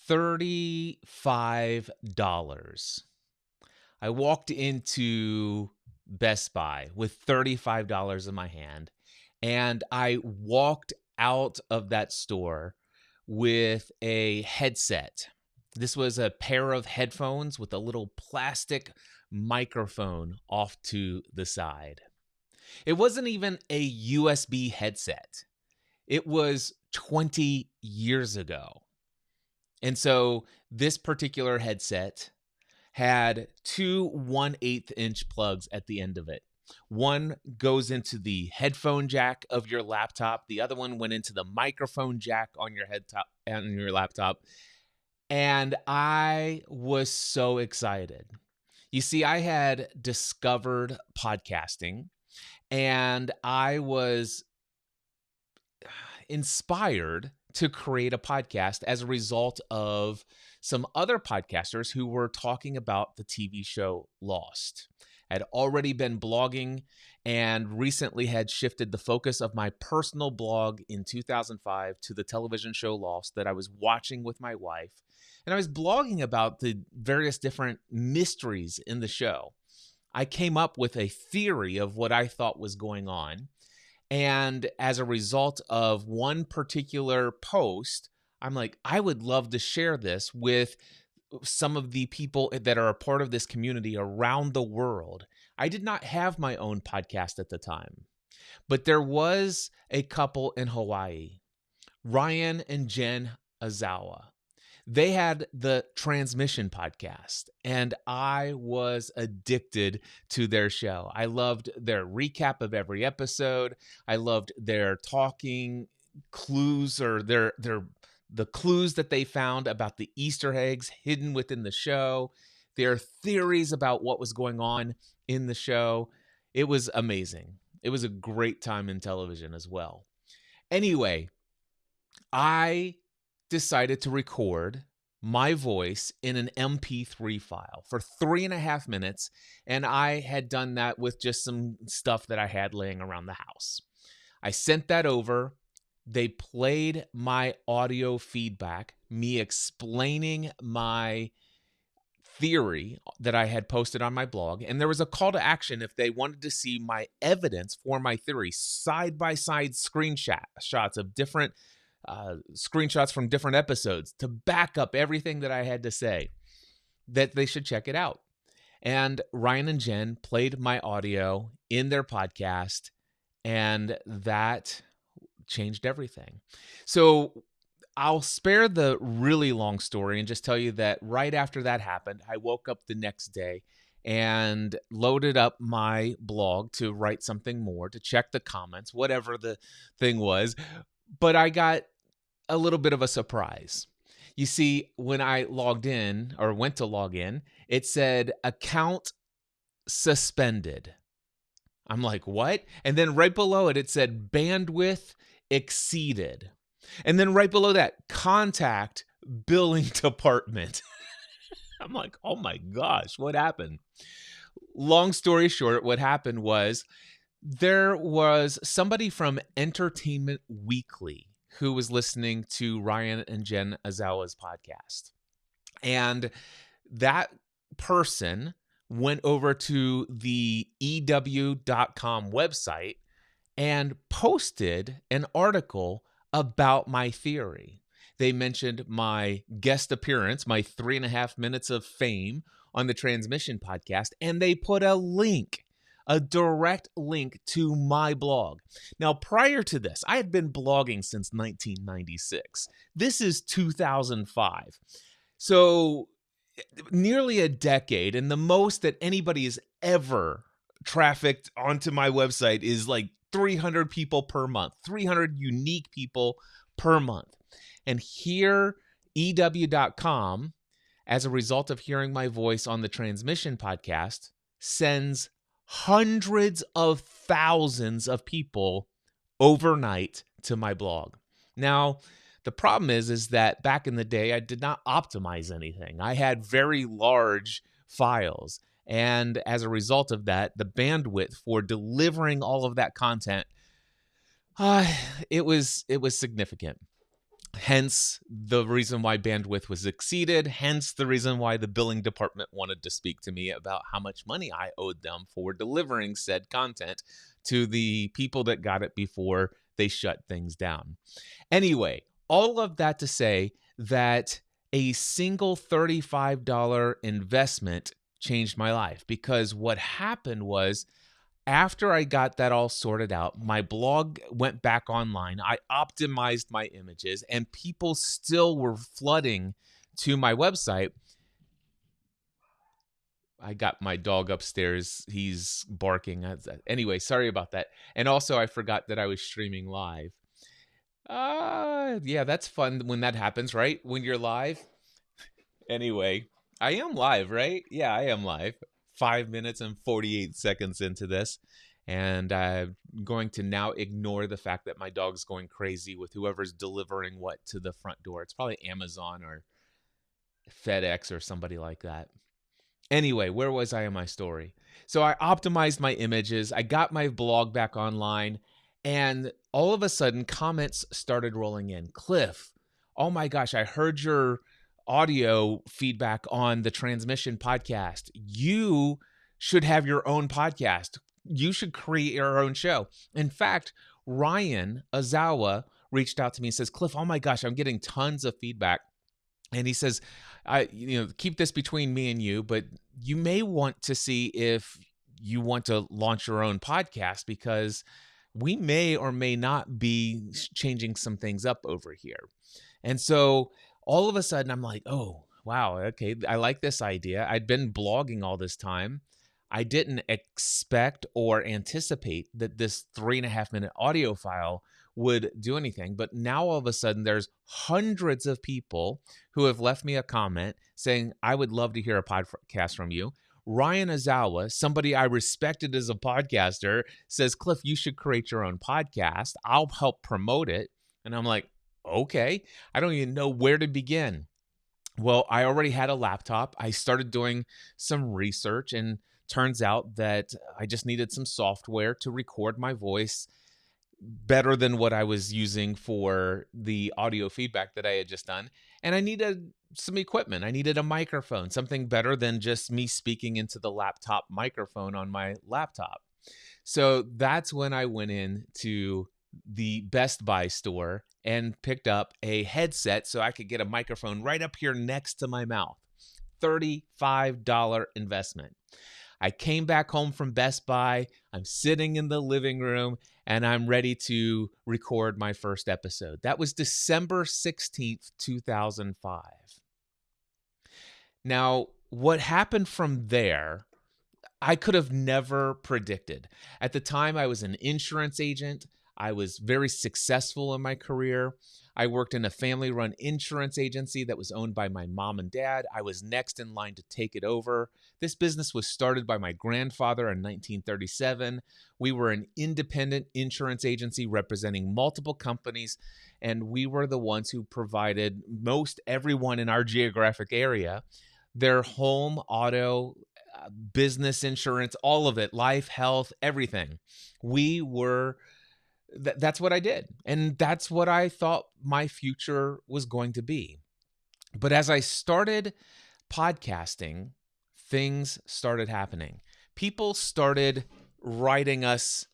$35. I walked into Best Buy with $35 in my hand, and I walked out of that store with a headset. This was a pair of headphones with a little plastic microphone off to the side. It wasn't even a USB headset. It was 20 years ago. And so this particular headset had two 1/8 inch plugs at the end of it. One goes into the headphone jack of your laptop. The other one went into the microphone jack on your laptop. And I was so excited. You see, I had discovered podcasting and I was inspired to create a podcast as a result of some other podcasters who were talking about the TV show Lost. I'd already been blogging and recently had shifted the focus of my personal blog in 2005 to the television show Lost that I was watching with my wife. And I was blogging about the various different mysteries in the show. I came up with a theory of what I thought was going on. And as a result of one particular post, I'm like, I would love to share this with some of the people that are a part of this community around the world. I did not have my own podcast at the time, but there was a couple in Hawaii, Ryan and Jen Azawa. They had the Transmission podcast, and I was addicted to their show. I loved their recap of every episode. I loved their talking clues or the clues that they found about the Easter eggs hidden within the show, their theories about what was going on in the show. It was amazing. It was a great time in television as well. Anyway, I decided to record my voice in an MP3 file for 3.5 minutes, and I had done that with just some stuff that I had laying around the house. I sent that over. They played my audio feedback, me explaining my theory that I had posted on my blog, and there was a call to action if they wanted to see my evidence for my theory, side-by-side screenshots of different screenshots from different episodes to back up everything that I had to say, that they should check it out. And Ryan and Jen played my audio in their podcast, and that changed everything. So I'll spare the really long story and just tell you that right after that happened, I woke up the next day and loaded up my blog to write something more, to check the comments, whatever the thing was. But I got a little bit of a surprise. You see, when I logged in or went to log in, it said account suspended. I'm like, what? And then right below it, it said bandwidth exceeded. And then right below that, contact billing department. I'm like, oh my gosh, what happened? Long story short, what happened was there was somebody from Entertainment Weekly who was listening to Ryan and Jen Azawa's podcast. And that person went over to the EW.com website and posted an article about my theory. They mentioned my guest appearance, my 3.5 minutes of fame on the Transmission podcast, and they put a direct link to my blog. Now, prior to this, I had been blogging since 1996. This is 2005. So nearly a decade, and the most that anybody has ever trafficked onto my website is like 300 people per month, 300 unique people per month. And here, EW.com, as a result of hearing my voice on the Transmission podcast, sends hundreds of thousands of people overnight to my blog. Now, the problem is that back in the day, I did not optimize anything. I had very large files. And as a result of that, the bandwidth for delivering all of that content, it was significant. Hence the reason why bandwidth was exceeded. Hence the reason why the billing department wanted to speak to me about how much money I owed them for delivering said content to the people that got it before they shut things down. Anyway, all of that to say that a single $35 investment changed my life, because what happened was, after I got that all sorted out, my blog went back online. I optimized my images, and people still were flooding to my website. I got my dog upstairs. He's barking. Anyway, sorry about that. And also, I forgot that I was streaming live. Yeah, that's fun when that happens, right? When you're live. Anyway, I am live, right? Yeah, I am live. 5 minutes and 48 seconds into this. And I'm going to now ignore the fact that my dog's going crazy with whoever's delivering what to the front door. It's probably Amazon or FedEx or somebody like that. Anyway, where was I in my story? So I optimized my images. I got my blog back online. And all of a sudden, comments started rolling in. Cliff, oh my gosh, I heard your audio feedback on the Transmission podcast. You should have your own podcast. You should create your own show. In fact, Ryan Azawa reached out to me and says, Cliff, oh my gosh, I'm getting tons of feedback. And he says, keep this between me and you, but you may want to see if you want to launch your own podcast, because we may or may not be changing some things up over here. And so all of a sudden I'm like, oh, wow, okay, I like this idea. I'd been blogging all this time. I didn't expect or anticipate that this 3.5-minute audio file would do anything. But now all of a sudden there's hundreds of people who have left me a comment saying, I would love to hear a podcast from you. Ryan Azawa, somebody I respected as a podcaster, says, Cliff, you should create your own podcast. I'll help promote it. And I'm like, okay, I don't even know where to begin. Well, I already had a laptop. I started doing some research, and turns out that I just needed some software to record my voice better than what I was using for the audio feedback that I had just done. And I needed some equipment. I needed a microphone, something better than just me speaking into the laptop microphone on my laptop. So that's when I went in to the Best Buy store and picked up a headset so I could get a microphone right up here next to my mouth. $35 investment. I came back home from Best Buy. I'm sitting in the living room and I'm ready to record my first episode. That was December 16th, 2005. Now, what happened from there, I could have never predicted. At the time, I was an insurance agent. I was very successful in my career. I worked in a family-run insurance agency that was owned by my mom and dad. I was next in line to take it over. This business was started by my grandfather in 1937. We were an independent insurance agency representing multiple companies, and we were the ones who provided most everyone in our geographic area their home, auto, business insurance, all of it, life, health, everything. We were that's what I did. And that's what I thought my future was going to be. But as I started podcasting, things started happening. People started writing us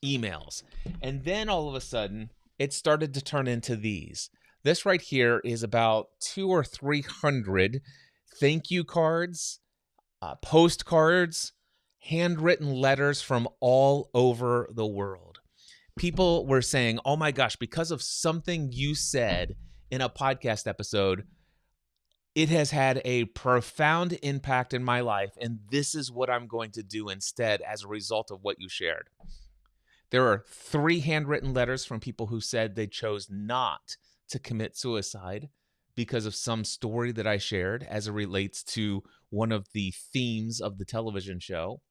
emails. And then all of a sudden, it started to turn into these. This right here is about 200 or 300 thank you cards, postcards, handwritten letters from all over the world. People were saying, oh my gosh, because of something you said in a podcast episode, it has had a profound impact in my life, and this is what I'm going to do instead as a result of what you shared. There are 3 handwritten letters from people who said they chose not to commit suicide because of some story that I shared as it relates to one of the themes of the television show.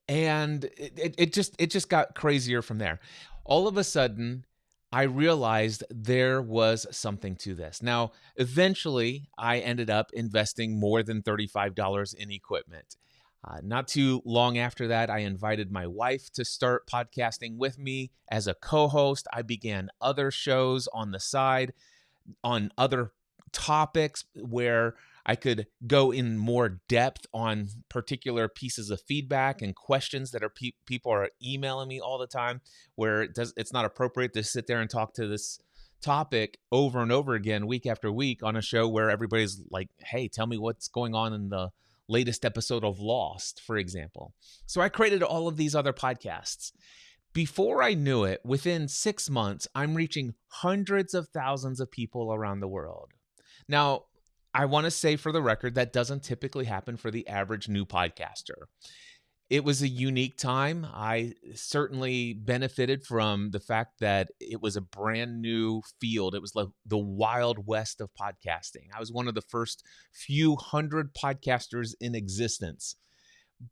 And it just got crazier from there. All of a sudden, I realized there was something to this. Now, eventually, I ended up investing more than $35 in equipment. Not too long after that, I invited my wife to start podcasting with me as a co host. I began other shows on the side on other topics where I could go in more depth on particular pieces of feedback and questions that people are emailing me all the time, where it's not appropriate to sit there and talk to this topic over and over again week after week on a show where everybody's like, hey, tell me what's going on in the latest episode of Lost, for example. So I created all of these other podcasts. Before I knew it, within 6 months, I'm reaching hundreds of thousands of people around the world. Now, I want to say for the record, that doesn't typically happen for the average new podcaster. It was a unique time. I certainly benefited from the fact that it was a brand new field. It was like the wild west of podcasting. I was one of the first few hundred podcasters in existence.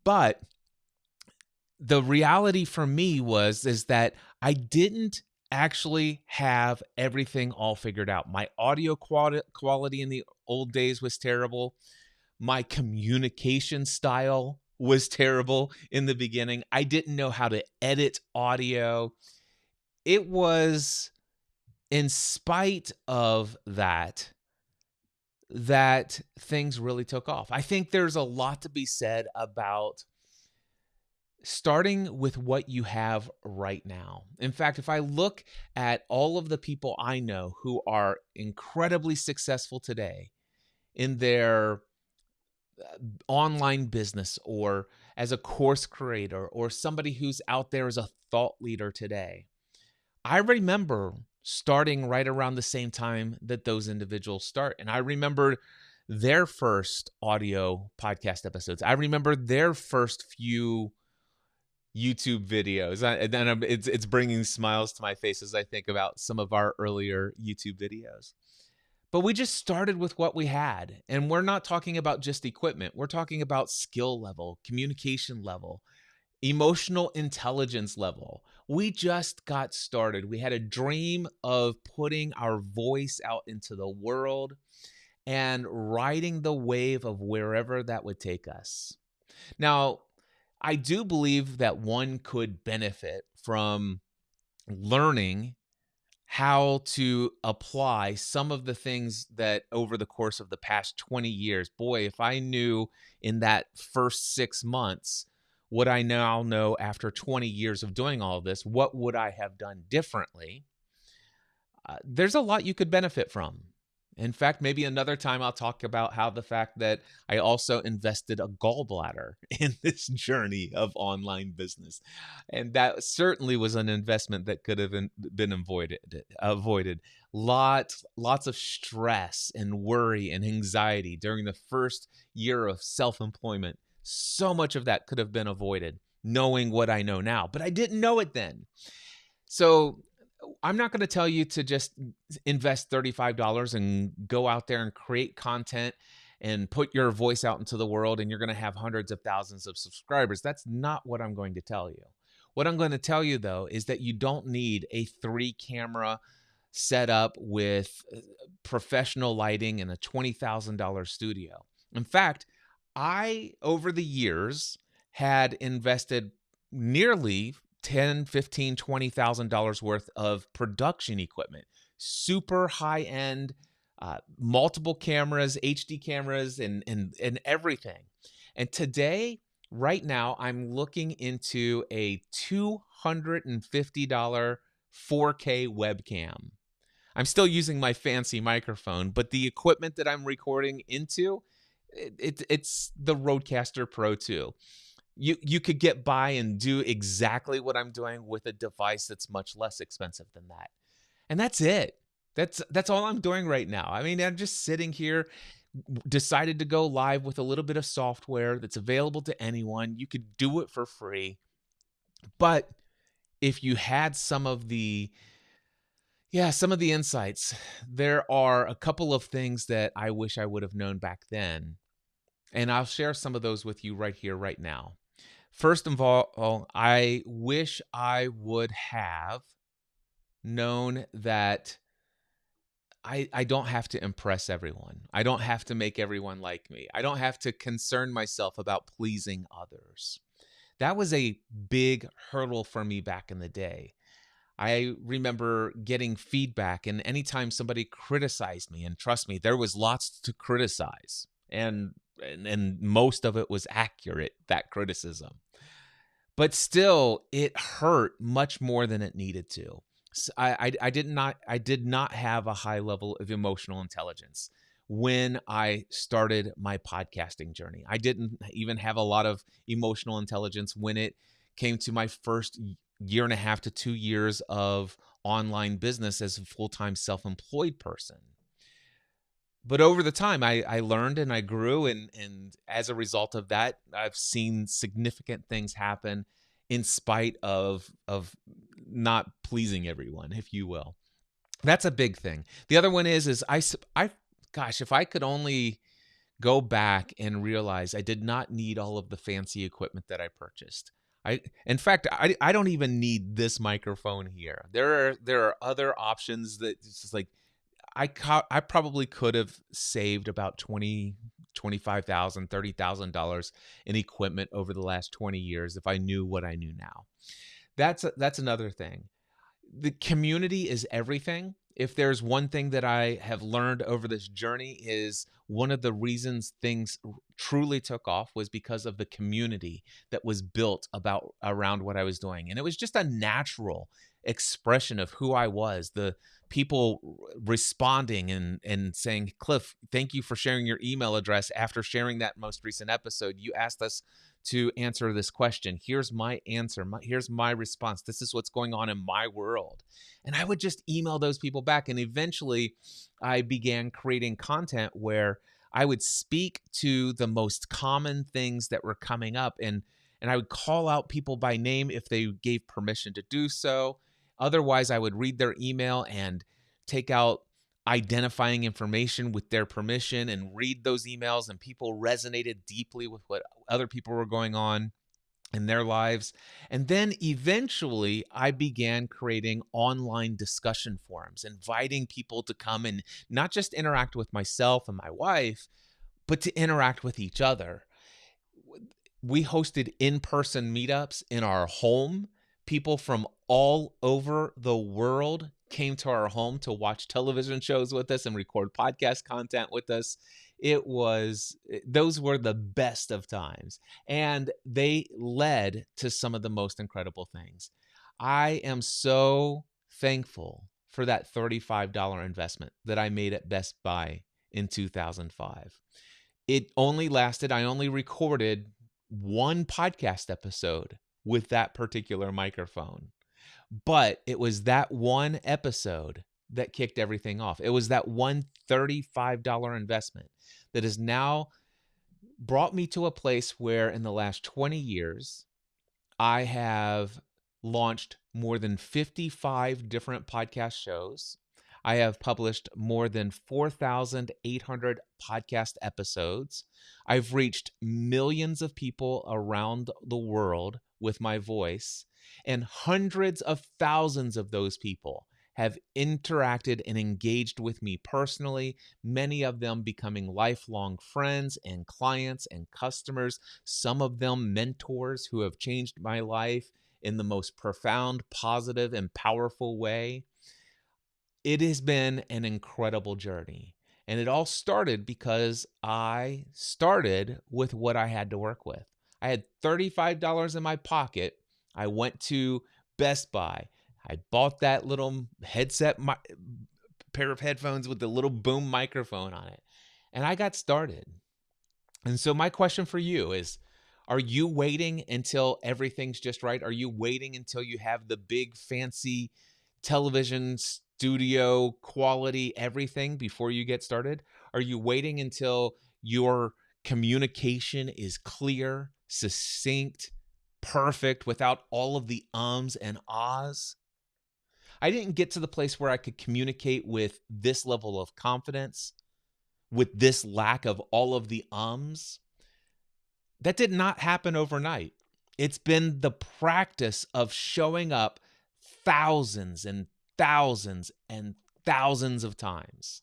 But the reality for me is that I didn't actually have everything all figured out. My audio quality in the old days was terrible. My communication style was terrible in the beginning. I didn't know how to edit audio. It was in spite of that things really took off. I think there's a lot to be said about starting with what you have right now. In fact, if I look at all of the people I know who are incredibly successful today in their online business or as a course creator or somebody who's out there as a thought leader today, I remember starting right around the same time that those individuals start. And I remember their first audio podcast episodes. I remember their first few YouTube videos. It's bringing smiles to my face as I think about some of our earlier YouTube videos. But we just started with what we had. And we're not talking about just equipment. We're talking about skill level, communication level, emotional intelligence level. We just got started. We had a dream of putting our voice out into the world and riding the wave of wherever that would take us. Now, I do believe that one could benefit from learning how to apply some of the things that over the course of the past 20 years. Boy, if I knew in that first 6 months what I now know after 20 years of doing all of this, what would I have done differently? There's a lot you could benefit from. In fact, maybe another time I'll talk about how the fact that I also invested a gallbladder in this journey of online business. And that certainly was an investment that could have been avoided. Lots of stress and worry and anxiety during the first year of self-employment. So much of that could have been avoided knowing what I know now, but I didn't know it then. So I'm not going to tell you to just invest $35 and go out there and create content and put your voice out into the world and you're going to have hundreds of thousands of subscribers. That's not what I'm going to tell you. What I'm going to tell you, though, is that you don't need a 3-camera setup with professional lighting and a $20,000 studio. In fact, I, over the years, had invested nearly $10, $15, $20,000 worth of production equipment, super high end, multiple cameras, HD cameras, and everything. And today, right now, I'm looking into a $250 4K webcam. I'm still using my fancy microphone, but the equipment that I'm recording into, it's the Rodecaster Pro 2. You could get by and do exactly what I'm doing with a device that's much less expensive than that. And that's it. That's all I'm doing right now. I mean, I'm just sitting here, decided to go live with a little bit of software that's available to anyone. You could do it for free. But if you had some of the insights, there are a couple of things that I wish I would have known back then. And I'll share some of those with you right here, right now. First of all, I wish I would have known that I don't have to impress everyone. I don't have to make everyone like me. I don't have to concern myself about pleasing others. That was a big hurdle for me back in the day. I remember getting feedback, and anytime somebody criticized me, and trust me, there was lots to criticize, and most of it was accurate, that criticism. But still, it hurt much more than it needed to. I did not have a high level of emotional intelligence when I started my podcasting journey. I didn't even have a lot of emotional intelligence when it came to my first year and a half to 2 years of online business as a full-time self-employed person. But over the time, I learned and I grew, and as a result of that, I've seen significant things happen in spite of not pleasing everyone, if you will. That's a big thing. The other one is I gosh, if I could only go back and realize I did not need all of the fancy equipment that I purchased. In fact, I don't even need this microphone here. There are other options that it's just like I probably could have saved about 20, 25,000, $30,000 in equipment over the last 20 years if I knew what I knew now. That's another thing. The community is everything. If there's one thing that I have learned over this journey is one of the reasons things truly took off was because of the community that was built about around what I was doing. And it was just a natural expression of who I was. The people responding and saying, Cliff, thank you for sharing your email address. After sharing that most recent episode, you asked us to answer this question. Here's my answer. Here's my response. This is what's going on in my world. And I would just email those people back. And eventually I began creating content where I would speak to the most common things that were coming up. And I would call out people by name if they gave permission to do so. Otherwise, I would read their email and take out identifying information with their permission and read those emails, and people resonated deeply with what other people were going on in their lives. And then eventually I began creating online discussion forums, inviting people to come and not just interact with myself and my wife, but to interact with each other. We hosted in-person meetups in our home. People from all over the world came to our home to watch television shows with us and record podcast content with us. Those were the best of times, and they led to some of the most incredible things. I am so thankful for that $35 investment that I made at Best Buy in 2005. It only lasted, I only recorded one podcast episode with that particular microphone. But it was that one episode that kicked everything off. It was that one $35 investment that has now brought me to a place where in the last 20 years, I have launched more than 55 different podcast shows. I have published more than 4,800 podcast episodes. I've reached millions of people around the world with my voice, and hundreds of thousands of those people have interacted and engaged with me personally, many of them becoming lifelong friends and clients and customers, some of them mentors who have changed my life in the most profound, positive, and powerful way. It has been an incredible journey. And it all started because I started with what I had to work with. I had $35 in my pocket. I went to Best Buy. I bought that little pair of headphones with the little boom microphone on it. And I got started. And so my question for you is, are you waiting until everything's just right? Are you waiting until you have the big fancy television studio quality everything before you get started? Are you waiting until your communication is clear, succinct, perfect, without all of the ums and ahs? I didn't get to the place where I could communicate with this level of confidence, with this lack of all of the ums. That did not happen overnight. It's been the practice of showing up thousands and thousands and thousands of times.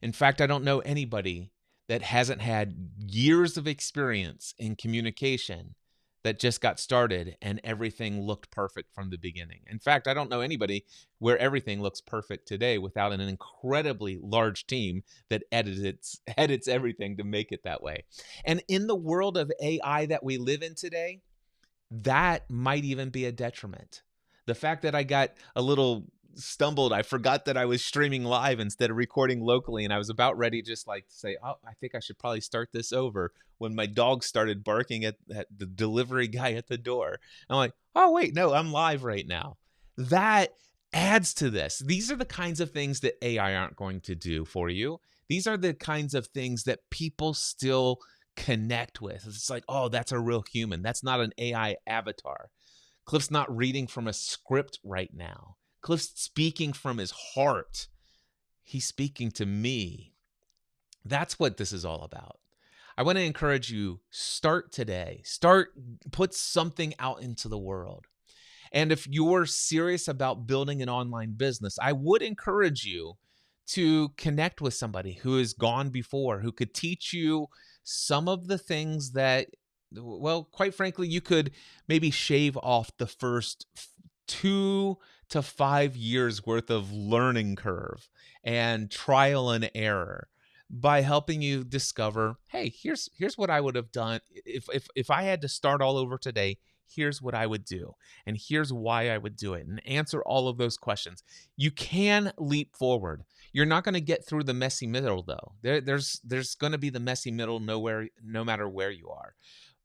In fact, I don't know anybody that hasn't had years of experience in communication that just got started and everything looked perfect from the beginning. In fact, I don't know anybody where everything looks perfect today without an incredibly large team that edits everything to make it that way. And in the world of AI that we live in today, that might even be a detriment. The fact that I got a little stumbled, I forgot that I was streaming live instead of recording locally, and I was about ready just like to say, oh, I think I should probably start this over, when my dog started barking at the delivery guy at the door. I'm like, oh, wait, no, I'm live right now. That adds to this. These are the kinds of things that AI aren't going to do for you. These are the kinds of things that people still connect with. It's like, oh, that's a real human. That's not an AI avatar. Cliff's not reading from a script right now. Cliff's speaking from his heart. He's speaking to me. That's what this is all about. I want to encourage you, start today. Put something out into the world. And if you're serious about building an online business, I would encourage you to connect with somebody who has gone before, who could teach you some of the things that, well, quite frankly, you could maybe shave off the first 2 to 5 years worth of learning curve and trial and error by helping you discover, hey, here's what I would have done if I had to start all over today. Here's what I would do, and here's why I would do it, and answer all of those questions. You can leap forward. You're not going to get through the messy middle, though. There's going to be the messy middle no matter where you are.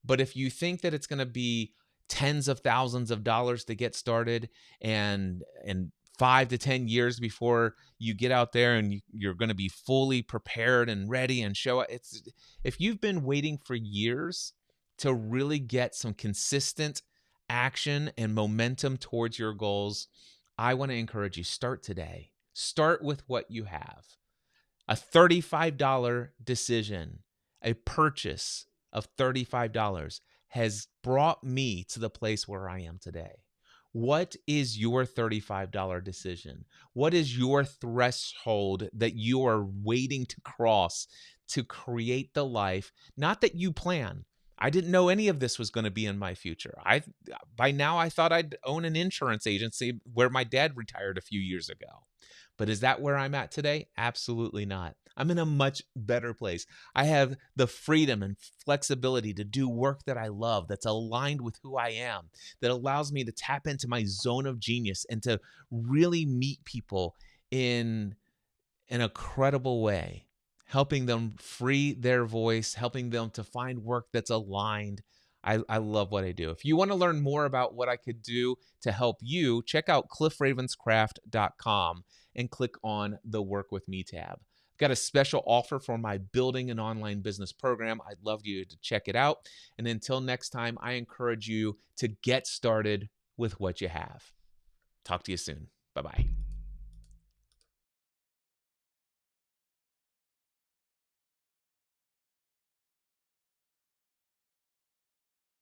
But if you think that it's going to be tens of thousands of dollars to get started, and 5 to 10 years before you get out there and you're going to be fully prepared and ready and show it, if you've been waiting for years to really get some consistent action and momentum towards your goals, I want to encourage you, start today. Start with what you have. A $35 decision, a purchase of $35 has brought me to the place where I am today. What is your $35 decision? What is your threshold that you are waiting to cross to create the life, not that you plan? I didn't know any of this was going to be in my future. By now I thought I'd own an insurance agency where my dad retired a few years ago. But is that where I'm at today? Absolutely not. I'm in a much better place. I have the freedom and flexibility to do work that I love, that's aligned with who I am, that allows me to tap into my zone of genius and to really meet people in a credible way, helping them free their voice, helping them to find work that's aligned. I love what I do. If you want to learn more about what I could do to help you, check out cliffravenscraft.com and click on the Work With Me tab. I've got a special offer for my Building an Online Business program. I'd love you to check it out. And until next time, I encourage you to get started with what you have. Talk to you soon. Bye-bye.